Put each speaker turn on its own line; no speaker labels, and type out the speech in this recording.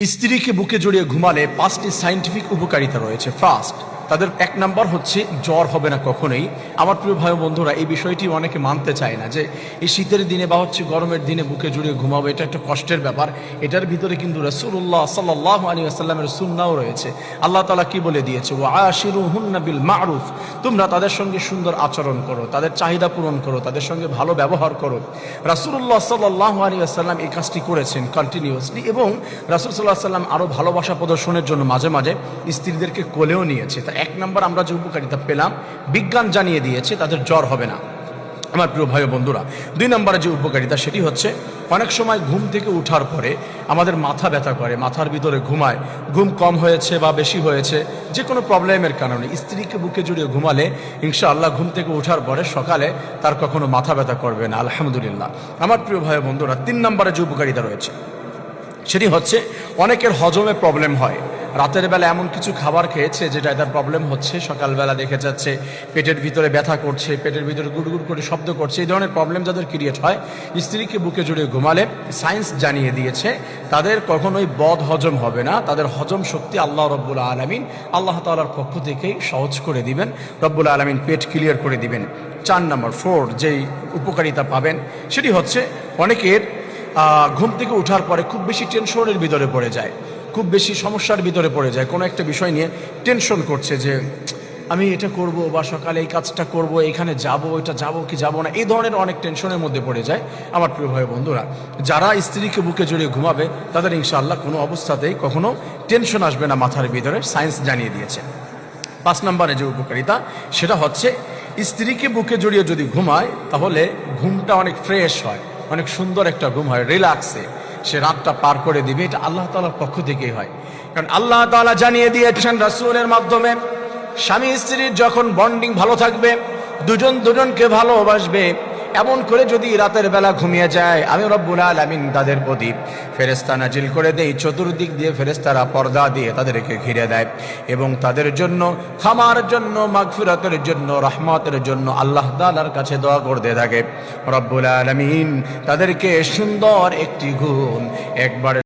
স্ত্রীকে বুকে জড়িয়ে ঘুমালে 5টি সায়েন্টিফিক উপকারিতা রয়েছে। ফার্স্ট, তাদের 1 নাম্বার হচ্ছে জ্বর হবে না কখনোই। আমার প্রিয় ভাই বন্ধুরা, এই বিষয়টি অনেকে মানতে চায় না যে এই শীতের দিনে বা গরমের দিনে বুকে জড়িয়ে ঘুমাবো, এটা একটা কষ্টের ব্যাপার। এটার ভিতরে কিন্তু রাসূলুল্লাহ সাল্লাল্লাহু আলাইহি ওয়াসাল্লামের সুন্নাহও রয়েছে। আল্লাহ তাআলা কি বলে দিয়েছে, ওয়া আশিরুহুন্না বিল মা'রুফ, তোমরা তাদের সঙ্গে সুন্দর আচরণ করো, তাদের চাহিদা পূরণ করো, তাদের সঙ্গে ভালো ব্যবহার করো। রাসূলুল্লাহ সাল্লাল্লাহু আলাইহি ওয়াসাল্লাম এই কাজটি করেছেন কন্টিনিউয়াসলি, এবং রাসূল সাল্লাল্লাহু আলাইহি ওয়াসাল্লাম আরও ভালোবাসা প্রদর্শনের জন্য মাঝে মাঝে স্ত্রীদেরকে কোলেও নিয়েছে। 1 নাম্বার আমরা যে উপকারিতা পেলাম, বিজ্ঞান জানিয়ে দিয়েছে তাদের জ্বর হবে না। আমার প্রিয় ভাই বন্ধুরা, 2 নম্বরে যে উপকারিতা সেটি হচ্ছে, অনেক সময় ঘুম থেকে উঠার পরে আমাদের মাথা ব্যথা করে, মাথার ভিতরে ঘুমায়, ঘুম কম হয়েছে বা বেশি হয়েছে, যে কোনো প্রবলেমের কারণে স্ত্রীকে বুকে জড়িয়ে ঘুমালে ইনশাআল্লাহ ঘুম থেকে ওঠার পরে সকালে তার কখনো মাথা ব্যথা করবে না, আলহামদুলিল্লাহ। আমার প্রিয় ভাই বন্ধুরা, 3 নম্বরে যে উপকারিতা রয়েছে সেটি হচ্ছে, অনেকের হজমে প্রবলেম হয়, রাতের বেলা এমন কিছু খাবার খেয়েছে যেটা তার প্রবলেম হচ্ছে, সকালবেলা দেখে যাচ্ছে পেটের ভিতরে ব্যথা করছে, পেটের ভিতরে গুড়গুড় করে শব্দ করছে, এই ধরনের প্রবলেম যাদের ক্রিয়েট হয়, স্ত্রীকে বুকে জড়িয়ে ঘুমালে সায়েন্স জানিয়ে দিয়েছে তাদের কখনোই বদ হজম হবে না। তাদের হজম শক্তি আল্লাহ রব্বুল আলামিন, আল্লাহ তাআলার পক্ষ থেকেই সহজ করে দিবেন, রব্বুল আলামিন পেট ক্লিয়ার করে দিবেন। 4 নম্বর 4 যেই উপকারিতা পাবেন সেটি হচ্ছে, অনেকের ঘুম থেকে ওঠার পরে খুব বেশি টেনশনের ভিতরে পড়ে যায়, খুব বেশি সমস্যার ভিতরে পড়ে যায়, কোনো একটা বিষয় নিয়ে টেনশন করছে যে আমি এটা করব বা সকালে এই কাজটা করব, এখানে যাব, এটা যাব কি যাব না, এই ধরনের অনেক টেনশনের মধ্যে পড়ে যায়। আমার প্রিয় ভাই বন্ধুরা, যারা স্ত্রীকে বুকে জড়িয়ে ঘুমাবে তাদের ইনশাআল্লাহ কোনো অবস্থাতেই কখনো টেনশন আসবে না মাথার ভিতরে, সায়েন্স জানিয়ে দিয়েছে। 5 নম্বরে যে উপকারিতা সেটা হচ্ছে, স্ত্রীকে বুকে জড়িয়ে যদি ঘুমায় তাহলে ঘুমটা অনেক ফ্রেশ হয়, অনেক সুন্দর একটা ঘুম হয়, রিল্যাক্সে সে রাতটা পার করে দিবে। এটা আল্লাহ তাআলার পক্ষ থেকেই হয়, কারণ আল্লাহ তাআলা জানিয়ে দিয়েছেন রাসূলের মাধ্যমে, স্বামী স্ত্রীর যখন বন্ডিং ভালো থাকবে, দুজন দুজনকে ভালোবাসবে, এমন করে যদি রাতের বেলা ঘুমিয়ে যায়, আমি রব্বুল আলামিন তাদের প্রতি ফেরেশতা নাজিল করে দেই, চতুর্দিক দিয়ে ফেরেশতারা পর্দা দিয়ে তাদেরকে ঘিরে দেয়, এবং তাদের জন্য ক্ষমার জন্য, মাগফিরাতের জন্য, রহমতের জন্য আল্লাহ তাআলার কাছে দোয়া করতে থাকে। রব্বুল আলামিন তাদেরকে সুন্দর একটি ঘুম একবার